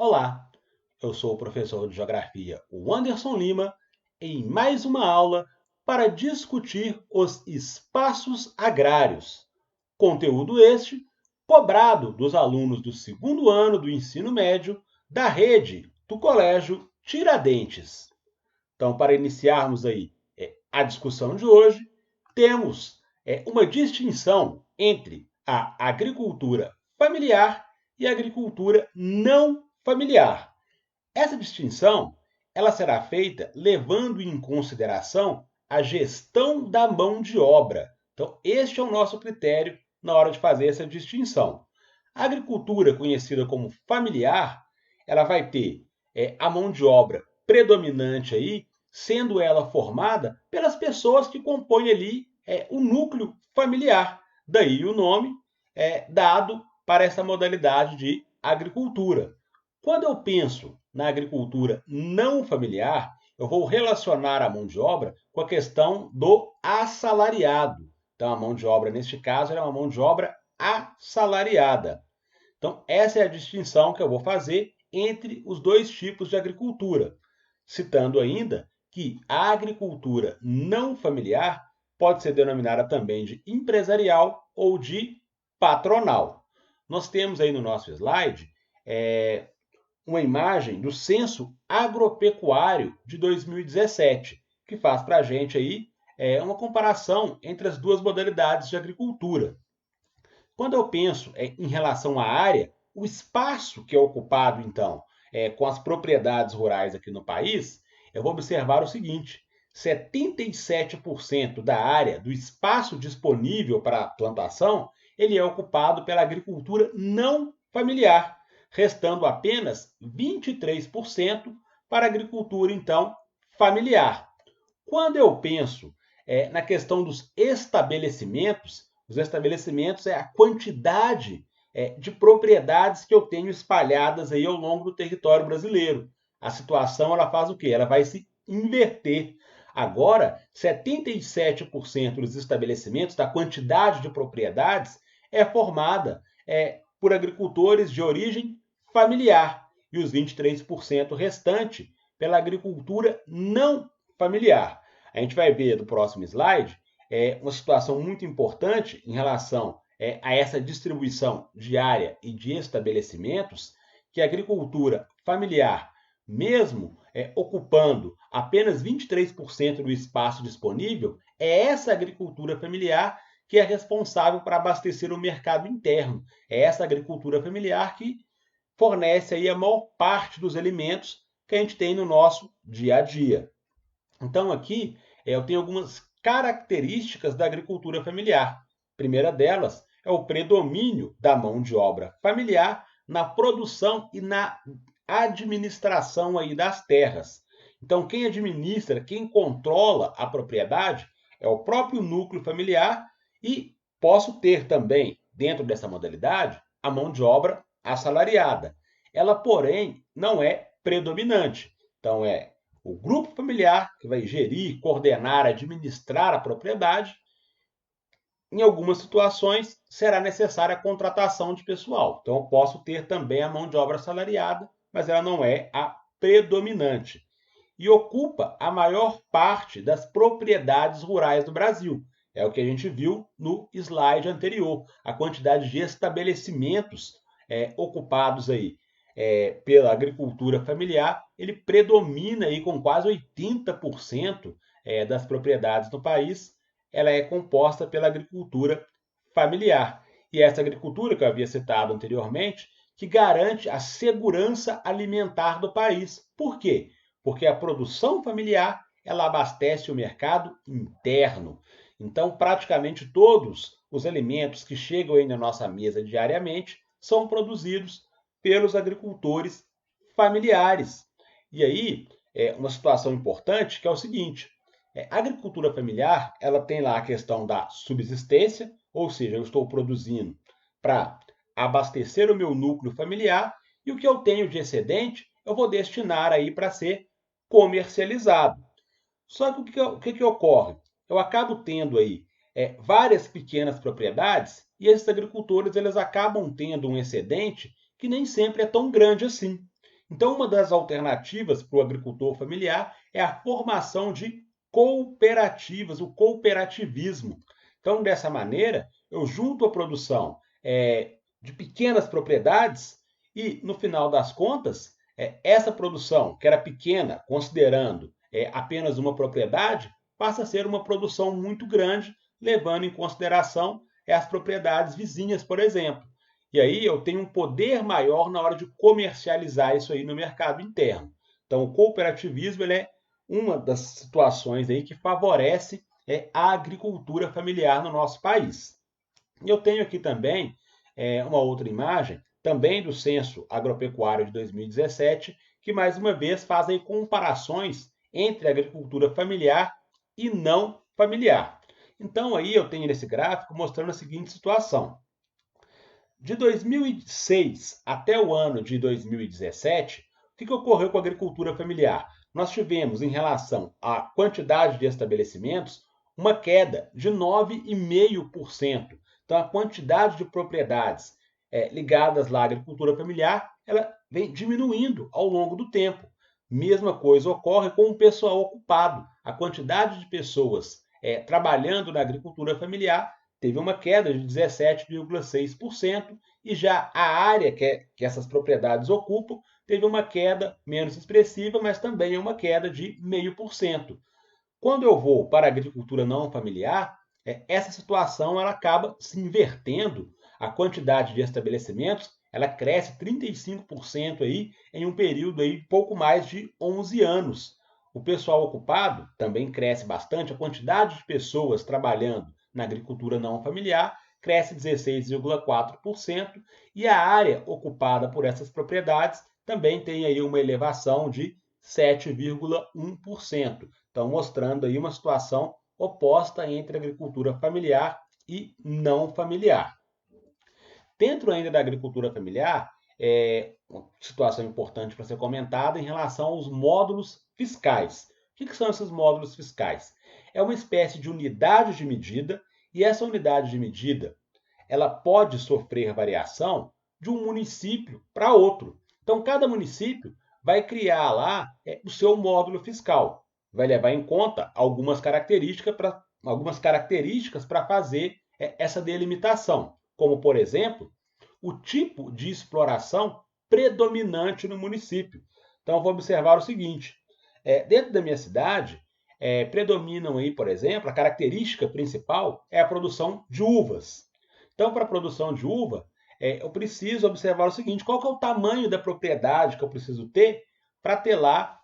Olá, eu sou o professor de Geografia, o Anderson Lima, em mais uma aula para discutir os espaços agrários. Conteúdo este cobrado dos alunos do segundo ano do ensino médio da rede do Colégio Tiradentes. Então, para iniciarmos aí a discussão de hoje, temos uma distinção entre a agricultura familiar e a agricultura não familiar. Essa distinção ela será feita levando em consideração a gestão da mão de obra. Então, este é o nosso critério na hora de fazer essa distinção. A agricultura conhecida como familiar, ela vai ter a mão de obra predominante aí, sendo ela formada pelas pessoas que compõem ali o núcleo familiar. Daí o nome dado para essa modalidade de agricultura. Quando eu penso na agricultura não familiar, eu vou relacionar a mão de obra com a questão do assalariado. Então, a mão de obra, neste caso, é uma mão de obra assalariada. Então, essa é a distinção que eu vou fazer entre os dois tipos de agricultura, citando ainda que a agricultura não familiar pode ser denominada também de empresarial ou de patronal. Nós temos aí no nosso slide uma imagem do Censo Agropecuário de 2017, que faz para a gente aí uma comparação entre as duas modalidades de agricultura. Quando eu penso em relação à área, o espaço que é ocupado, então, com as propriedades rurais aqui no país, eu vou observar o seguinte: 77% da área do espaço disponível para plantação ele é ocupado pela agricultura não familiar, restando apenas 23% para a agricultura, então, familiar. Quando eu penso na questão dos estabelecimentos, os estabelecimentos é a quantidade de propriedades que eu tenho espalhadas aí ao longo do território brasileiro. A situação ela faz o quê? Ela vai se inverter. Agora, 77% dos estabelecimentos, da quantidade de propriedades, é formada por agricultores de origem familiar e os 23% restante pela agricultura não familiar. A gente vai ver no próximo slide uma situação muito importante em relação a essa distribuição de área e de estabelecimentos, que a agricultura familiar, mesmo ocupando apenas 23% do espaço disponível, é essa agricultura familiar que é responsável por abastecer o mercado interno. É essa agricultura familiar que fornece aí a maior parte dos alimentos que a gente tem no nosso dia a dia. Então, aqui eu tenho algumas características da agricultura familiar. A primeira delas é o predomínio da mão de obra familiar na produção e na administração aí das terras. Então, quem administra, quem controla a propriedade é o próprio núcleo familiar e posso ter também, dentro dessa modalidade, a mão de obra assalariada. Ela, porém, não é predominante. Então, é o grupo familiar que vai gerir, coordenar, administrar a propriedade. Em algumas situações, será necessária a contratação de pessoal. Então, eu posso ter também a mão de obra assalariada, mas ela não é a predominante. E ocupa a maior parte das propriedades rurais do Brasil. É o que a gente viu no slide anterior. A quantidade de estabelecimentos ocupados aí pela agricultura familiar, ele predomina aí com quase 80% das propriedades do país, ela é composta pela agricultura familiar. E essa agricultura que eu havia citado anteriormente, que garante a segurança alimentar do país. Por quê? Porque a produção familiar ela abastece o mercado interno. Então, praticamente todos os alimentos que chegam aí na nossa mesa diariamente são produzidos pelos agricultores familiares. E aí, uma situação importante que é o seguinte: a agricultura familiar ela tem lá a questão da subsistência, ou seja, eu estou produzindo para abastecer o meu núcleo familiar e o que eu tenho de excedente eu vou destinar aí para ser comercializado. Só que o que ocorre? Eu acabo tendo aí várias pequenas propriedades e esses agricultores eles acabam tendo um excedente que nem sempre é tão grande assim. Então, uma das alternativas para o agricultor familiar é a formação de cooperativas, o cooperativismo. Então, dessa maneira, eu junto a produção de pequenas propriedades e, no final das contas, essa produção, que era pequena, considerando apenas uma propriedade, passa a ser uma produção muito grande, levando em consideração as propriedades vizinhas, por exemplo. E aí eu tenho um poder maior na hora de comercializar isso aí no mercado interno. Então, o cooperativismo ele é uma das situações aí que favorece a agricultura familiar no nosso país. E eu tenho aqui também uma outra imagem, também do Censo Agropecuário de 2017, que mais uma vez faz aí comparações entre a agricultura familiar e não familiar. Então aí eu tenho nesse gráfico mostrando a seguinte situação. De 2006 até o ano de 2017, o que ocorreu com a agricultura familiar? Nós tivemos, em relação à quantidade de estabelecimentos, uma queda de 9,5%. Então, a quantidade de propriedades ligadas lá à agricultura familiar, ela vem diminuindo ao longo do tempo. Mesma coisa ocorre com o pessoal ocupado. A quantidade de pessoas trabalhando na agricultura familiar teve uma queda de 17,6% e já a área que essas propriedades ocupam teve uma queda menos expressiva, mas também é uma queda de 0,5%. Quando eu vou para a agricultura não familiar, essa situação ela acaba se invertendo. A quantidade de estabelecimentos ela cresce 35% aí em um período aí pouco mais de 11 anos. O pessoal ocupado também cresce bastante, a quantidade de pessoas trabalhando na agricultura não familiar cresce 16,4% e a área ocupada por essas propriedades também tem aí uma elevação de 7,1%. Então, mostrando aí uma situação oposta entre agricultura familiar e não familiar. Dentro ainda da agricultura familiar, uma situação importante para ser comentada em relação aos módulos fiscais. O que são esses módulos fiscais? É uma espécie de unidade de medida e essa unidade de medida ela pode sofrer variação de um município para outro. Então, cada município vai criar lá o seu módulo fiscal, vai levar em conta algumas características para fazer essa delimitação, como, por exemplo, o tipo de exploração predominante no município. Então, vou observar o seguinte: dentro da minha cidade, predominam aí, por exemplo, a característica principal é a produção de uvas. Então, para a produção de uva, eu preciso observar o seguinte: qual que é o tamanho da propriedade que eu preciso ter para ter lá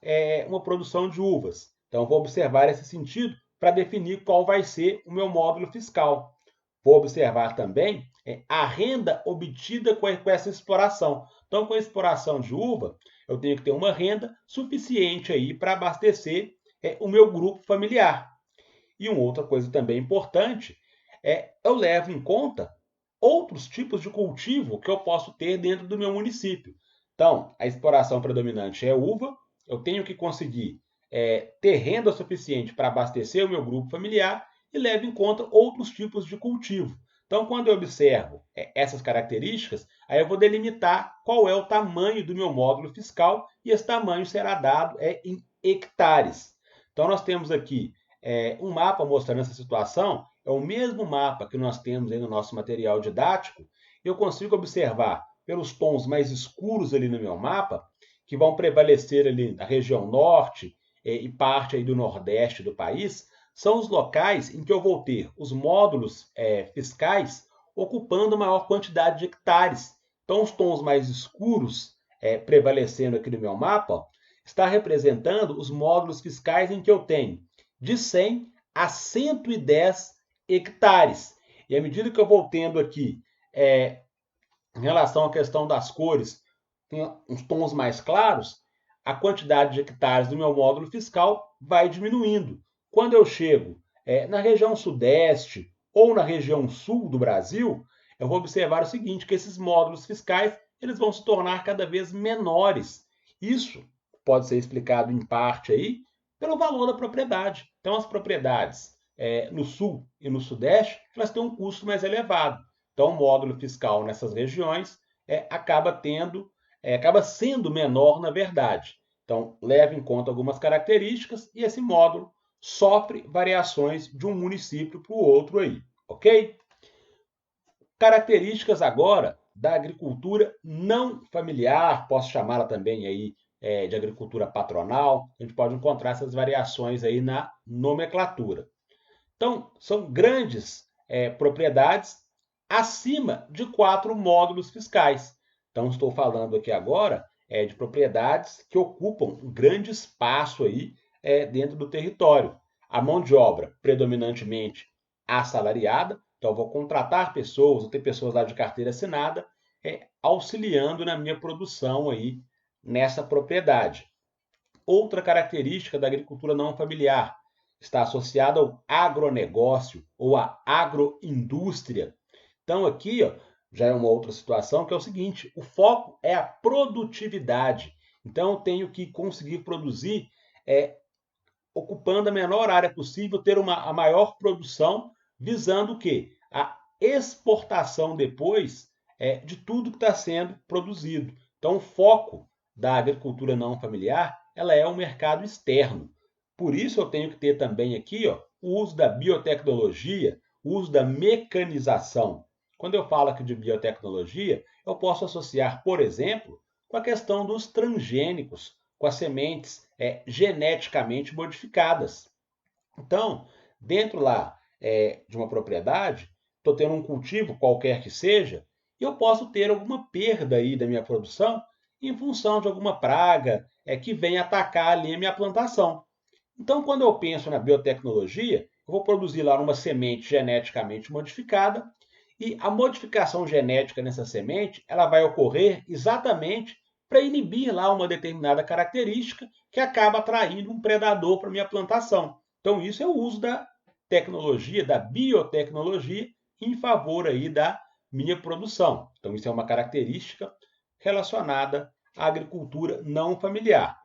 uma produção de uvas? Então, vou observar esse sentido para definir qual vai ser o meu módulo fiscal. Vou observar também a renda obtida com essa exploração. Então, com a exploração de uva, eu tenho que ter uma renda suficiente aí para abastecer o meu grupo familiar. E uma outra coisa também importante eu levo em conta outros tipos de cultivo que eu posso ter dentro do meu município. Então, a exploração predominante é uva, eu tenho que conseguir ter renda suficiente para abastecer o meu grupo familiar e levo em conta outros tipos de cultivo. Então, quando eu observo essas características, aí eu vou delimitar qual é o tamanho do meu módulo fiscal e esse tamanho será dado em hectares. Então, nós temos aqui um mapa mostrando essa situação, é o mesmo mapa que nós temos aí no nosso material didático. Eu consigo observar pelos tons mais escuros ali no meu mapa, que vão prevalecer ali na região norte e parte aí do nordeste do país, são os locais em que eu vou ter os módulos fiscais ocupando maior quantidade de hectares. Então, os tons mais escuros prevalecendo aqui no meu mapa, está representando os módulos fiscais em que eu tenho de 100 a 110 hectares. E à medida que eu vou tendo aqui, em relação à questão das cores, tem uns tons mais claros, a quantidade de hectares do meu módulo fiscal vai diminuindo. Quando eu chego na região sudeste ou na região sul do Brasil, eu vou observar o seguinte, que esses módulos fiscais eles vão se tornar cada vez menores. Isso pode ser explicado em parte aí pelo valor da propriedade. Então, as propriedades no sul e no sudeste, elas têm um custo mais elevado. Então, o módulo fiscal nessas regiões acaba tendo acaba sendo menor na verdade. Então, leva em conta algumas características e esse módulo sofre variações de um município para o outro aí, ok? Características agora da agricultura não familiar, posso chamá-la também aí de agricultura patronal, a gente pode encontrar essas variações aí na nomenclatura. Então, são grandes propriedades acima de 4 módulos fiscais. Então, estou falando aqui agora de propriedades que ocupam um grande espaço aí dentro do território. A mão de obra predominantemente assalariada, então vou contratar pessoas, vou ter pessoas lá de carteira assinada, auxiliando na minha produção aí nessa propriedade. Outra característica da agricultura não familiar está associada ao agronegócio ou à agroindústria. Então aqui já é uma outra situação que é o seguinte, o foco é a produtividade. Então eu tenho que conseguir produzir ocupando a menor área possível, ter a maior produção, visando o quê? A exportação depois de tudo que está sendo produzido. Então o foco da agricultura não familiar ela é o mercado externo. Por isso eu tenho que ter também aqui o uso da biotecnologia, o uso da mecanização. Quando eu falo aqui de biotecnologia, eu posso associar, por exemplo, com a questão dos transgênicos, com as sementes geneticamente modificadas. Então, dentro lá de uma propriedade, estou tendo um cultivo, qualquer que seja, e eu posso ter alguma perda aí da minha produção em função de alguma praga que vem atacar ali a minha plantação. Então, quando eu penso na biotecnologia, eu vou produzir lá uma semente geneticamente modificada e a modificação genética nessa semente ela vai ocorrer exatamente para inibir lá uma determinada característica que acaba atraindo um predador para minha plantação. Então, isso é o uso da tecnologia, da biotecnologia, em favor aí da minha produção. Então, isso é uma característica relacionada à agricultura não familiar.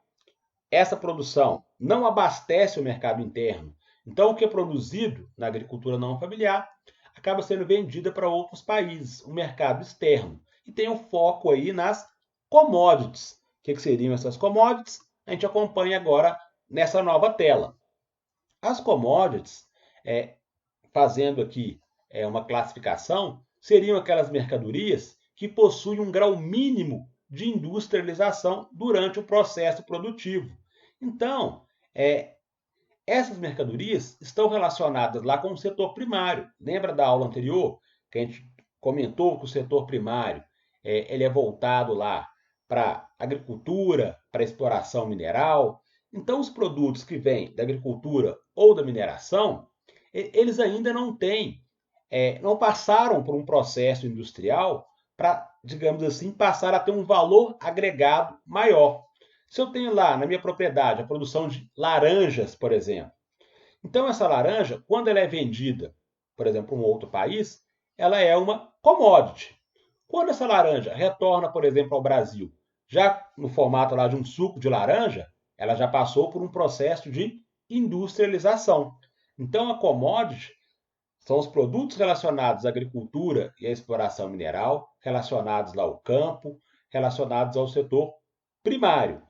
Essa produção não abastece o mercado interno. Então, o que é produzido na agricultura não familiar acaba sendo vendida para outros países, o mercado externo. E tem o foco aí nas commodities. O que seriam essas commodities? A gente acompanha agora nessa nova tela. As commodities, fazendo aqui uma classificação, seriam aquelas mercadorias que possuem um grau mínimo de industrialização durante o processo produtivo. Então, essas mercadorias estão relacionadas lá com o setor primário. Lembra da aula anterior que a gente comentou que o setor primário ele é voltado lá para agricultura, para exploração mineral. Então, os produtos que vêm da agricultura ou da mineração, eles ainda não têm, não passaram por um processo industrial para, digamos assim, passar a ter um valor agregado maior. Se eu tenho lá na minha propriedade a produção de laranjas, por exemplo, então essa laranja, quando ela é vendida, por exemplo, para um outro país, ela é uma commodity. Quando essa laranja retorna, por exemplo, ao Brasil, já no formato lá de um suco de laranja, ela já passou por um processo de industrialização. Então a commodity são os produtos relacionados à agricultura e à exploração mineral, relacionados lá ao campo, relacionados ao setor primário.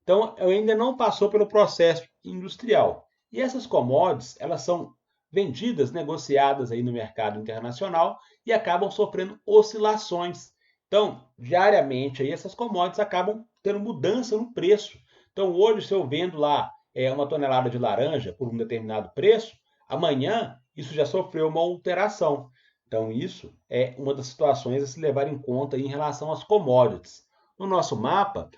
Então, ainda não passou pelo processo industrial. E essas commodities, elas são vendidas, negociadas aí no mercado internacional e acabam sofrendo oscilações. Então, diariamente aí essas commodities acabam tendo mudança no preço. Então, hoje se eu vendo lá uma tonelada de laranja por um determinado preço, amanhã isso já sofreu uma alteração. Então, isso é uma das situações a se levar em conta em relação às commodities. No nosso mapa,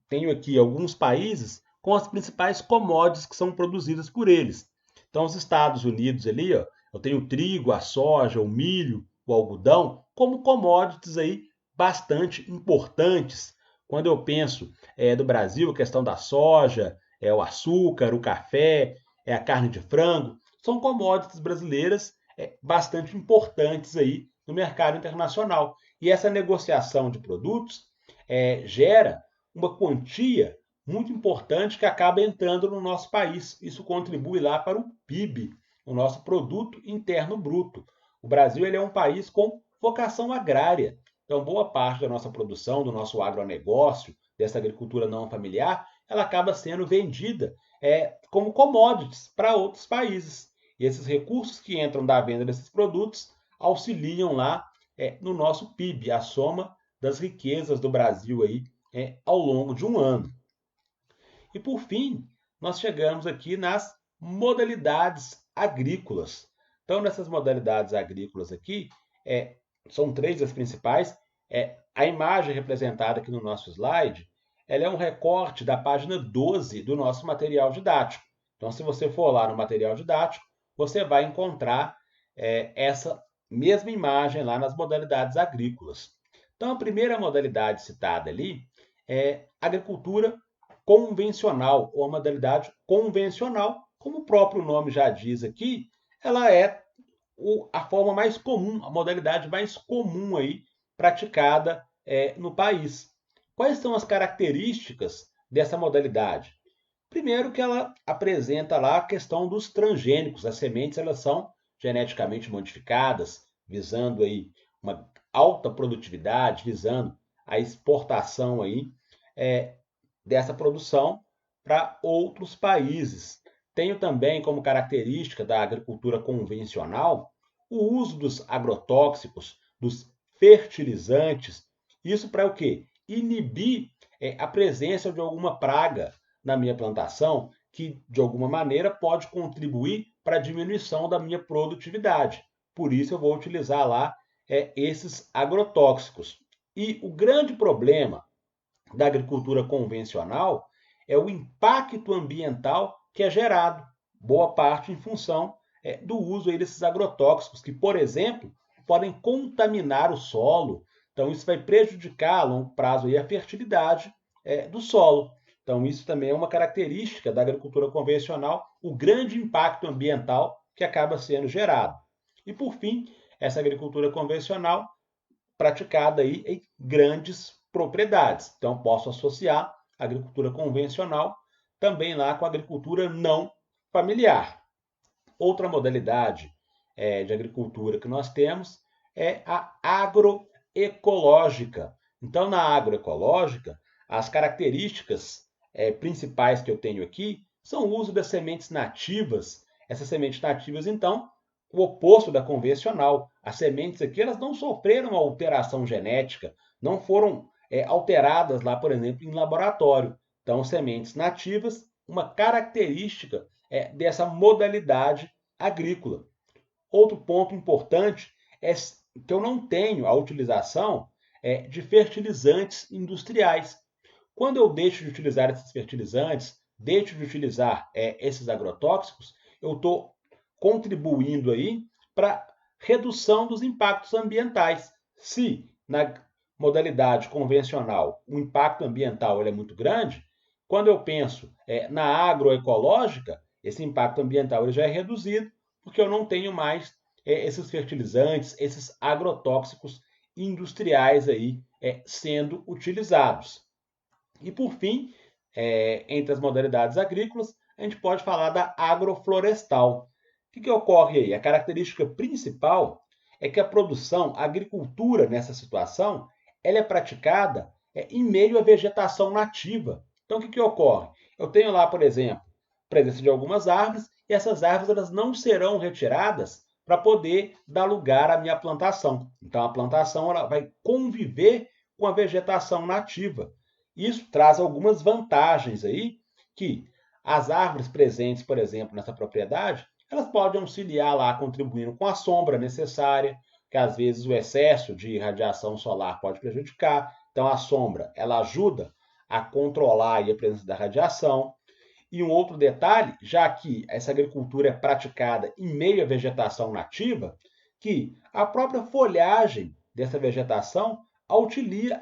tenho aqui alguns países com as principais commodities que são produzidas por eles. Então, os Estados Unidos ali, eu tenho o trigo, a soja, o milho, o algodão, como commodities aí bastante importantes. Quando eu penso do Brasil, a questão da soja, o açúcar, o café, a carne de frango, são commodities brasileiras bastante importantes aí no mercado internacional. E essa negociação de produtos gera uma quantia muito importante que acaba entrando no nosso país. Isso contribui lá para o PIB, o nosso produto interno bruto. O Brasil ele é um país com vocação agrária. Então, boa parte da nossa produção, do nosso agronegócio, dessa agricultura não familiar, ela acaba sendo vendida como commodities para outros países. E esses recursos que entram da venda desses produtos auxiliam lá no nosso PIB, a soma das riquezas do Brasil aí, ao longo de um ano. E por fim, nós chegamos aqui nas modalidades agrícolas. Então, nessas modalidades agrícolas aqui, são três as principais. A imagem representada aqui no nosso slide, ela é um recorte da página 12 do nosso material didático. Então, se você for lá no material didático, você vai encontrar essa mesma imagem lá nas modalidades agrícolas. Então, a primeira modalidade citada ali é agricultura convencional, ou a modalidade convencional, como o próprio nome já diz aqui, ela é a forma mais comum, a modalidade mais comum aí praticada no país. Quais são as características dessa modalidade? Primeiro que ela apresenta lá a questão dos transgênicos. As sementes elas são geneticamente modificadas, visando aí uma alta produtividade, visando a exportação aí dessa produção para outros países. Tenho também como característica da agricultura convencional o uso dos agrotóxicos, dos fertilizantes. Isso para o quê? Inibir a presença de alguma praga na minha plantação que, de alguma maneira, pode contribuir para a diminuição da minha produtividade. Por isso, eu vou utilizar lá esses agrotóxicos. E o grande problema da agricultura convencional é o impacto ambiental que é gerado, boa parte em função do uso aí desses agrotóxicos, que, por exemplo, podem contaminar o solo. Então, isso vai prejudicar a longo prazo aí a fertilidade do solo. Então, isso também é uma característica da agricultura convencional, o grande impacto ambiental que acaba sendo gerado. E, por fim, essa agricultura convencional praticada aí em grandes propriedades. Então, posso associar a agricultura convencional também lá com a agricultura não familiar. Outra modalidade de agricultura que nós temos é a agroecológica. Então, na agroecológica, as características principais que eu tenho aqui são o uso das sementes nativas. Essas sementes nativas, então, o oposto da convencional. As sementes aqui elas não sofreram alteração genética, não foram alteradas lá, por exemplo, em laboratório. Então, sementes nativas, uma característica dessa modalidade agrícola. Outro ponto importante é que eu não tenho a utilização de fertilizantes industriais. Quando eu deixo de utilizar esses fertilizantes, deixo de utilizar esses agrotóxicos, eu estou contribuindo aí para redução dos impactos ambientais. Se na modalidade convencional o impacto ambiental ele é muito grande, quando eu penso na agroecológica, esse impacto ambiental ele já é reduzido, porque eu não tenho mais esses fertilizantes, esses agrotóxicos industriais aí sendo utilizados. E por fim, entre as modalidades agrícolas, a gente pode falar da agroflorestal. O que ocorre aí? A característica principal é que a produção, a agricultura nessa situação, ela é praticada em meio à vegetação nativa. Então, o que ocorre? Eu tenho lá, por exemplo, a presença de algumas árvores, e essas árvores elas não serão retiradas para poder dar lugar à minha plantação. Então, a plantação ela vai conviver com a vegetação nativa. Isso traz algumas vantagens aí, que as árvores presentes, por exemplo, nessa propriedade, elas podem auxiliar lá, contribuindo com a sombra necessária, que às vezes o excesso de radiação solar pode prejudicar. Então, a sombra, ela ajuda a controlar aí a presença da radiação. E um outro detalhe, já que essa agricultura é praticada em meio à vegetação nativa, que a própria folhagem dessa vegetação auxilia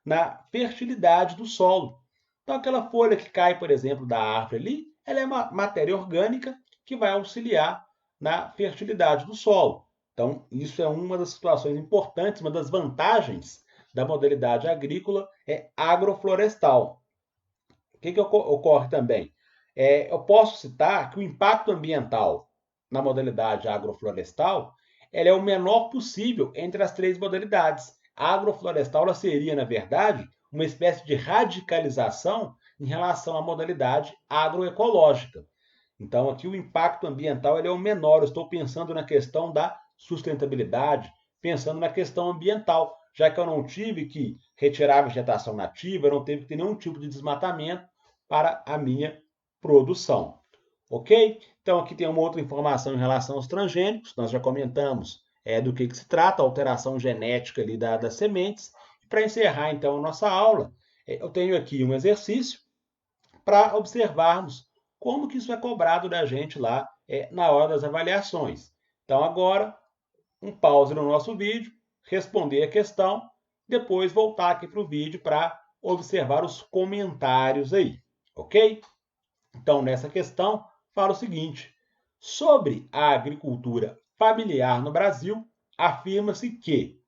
na fertilidade do solo. Então, aquela folha que cai, por exemplo, da árvore ali, ela é uma matéria orgânica que vai auxiliar na fertilidade do solo. Então, isso é uma das situações importantes, uma das vantagens da modalidade agrícola agroflorestal. O que ocorre também? Eu posso citar que o impacto ambiental na modalidade agroflorestal ela é o menor possível entre as três modalidades. A agroflorestal ela seria, na verdade, uma espécie de radicalização em relação à modalidade agroecológica. Então, aqui o impacto ambiental ele é o menor. Eu estou pensando na questão da sustentabilidade, pensando na questão ambiental, já que eu não tive que retirar a vegetação nativa, eu não teve que ter nenhum tipo de desmatamento para a minha produção. Ok? Então, aqui tem uma outra informação em relação aos transgênicos. Nós já comentamos do que se trata, a alteração genética ali das sementes. Para encerrar, então, a nossa aula, eu tenho aqui um exercício para observarmos como que isso é cobrado da gente lá na hora das avaliações. Então, agora, um pause no nosso vídeo, responder a questão, depois voltar aqui para o vídeo para observar os comentários aí, ok? Então, nessa questão, fala o seguinte: sobre a agricultura familiar no Brasil, afirma-se que.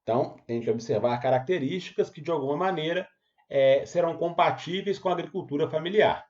Então, tem que observar características que, de alguma maneira, serão compatíveis com a agricultura familiar.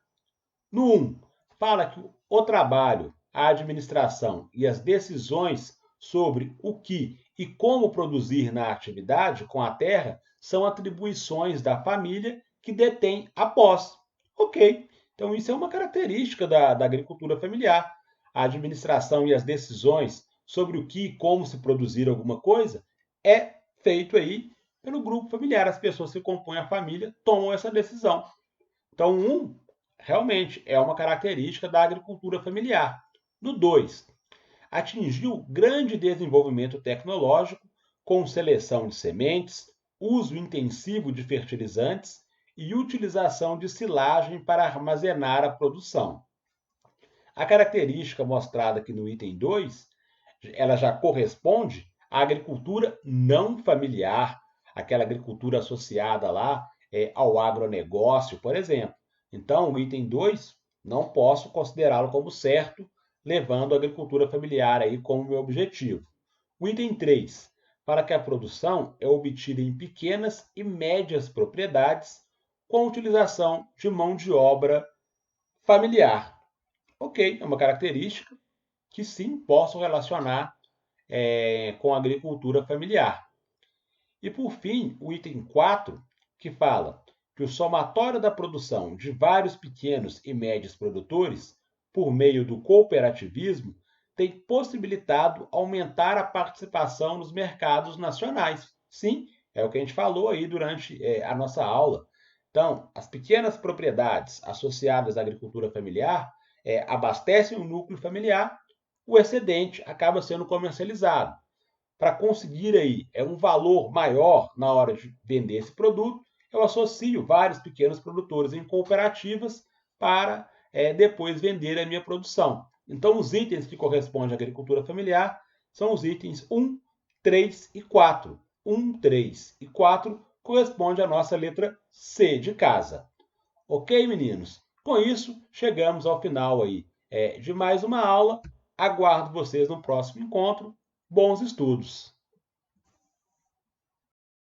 No 1, fala que o trabalho, a administração e as decisões sobre o que e como produzir na atividade com a terra são atribuições da família que detém a posse. Ok, então isso é uma característica da agricultura familiar. A administração e as decisões sobre o que e como se produzir alguma coisa é feito aí pelo grupo familiar. As pessoas que compõem a família tomam essa decisão. Então, realmente é uma característica da agricultura familiar. No 2, atingiu grande desenvolvimento tecnológico com seleção de sementes, uso intensivo de fertilizantes e utilização de silagem para armazenar a produção. A característica mostrada aqui no item 2, ela já corresponde à agricultura não familiar, aquela agricultura associada lá ao agronegócio, por exemplo. Então, o item 2, não posso considerá-lo como certo, levando a agricultura familiar aí como meu objetivo. O item 3, fala que a produção é obtida em pequenas e médias propriedades com a utilização de mão de obra familiar. Ok, é uma característica que sim posso relacionar com a agricultura familiar. E por fim, o item 4, que fala que o somatório da produção de vários pequenos e médios produtores, por meio do cooperativismo, tem possibilitado aumentar a participação nos mercados nacionais. Sim, é o que a gente falou aí durante a nossa aula. Então, as pequenas propriedades associadas à agricultura familiar abastecem o núcleo familiar, o excedente acaba sendo comercializado. Para conseguir aí um valor maior na hora de vender esse produto, eu associo vários pequenos produtores em cooperativas para depois vender a minha produção. Então, os itens que correspondem à agricultura familiar são os itens 1, 3 e 4. 1, 3 e 4 corresponde à nossa letra C de casa. Ok, meninos? Com isso, chegamos ao final aí de mais uma aula. Aguardo vocês no próximo encontro. Bons estudos!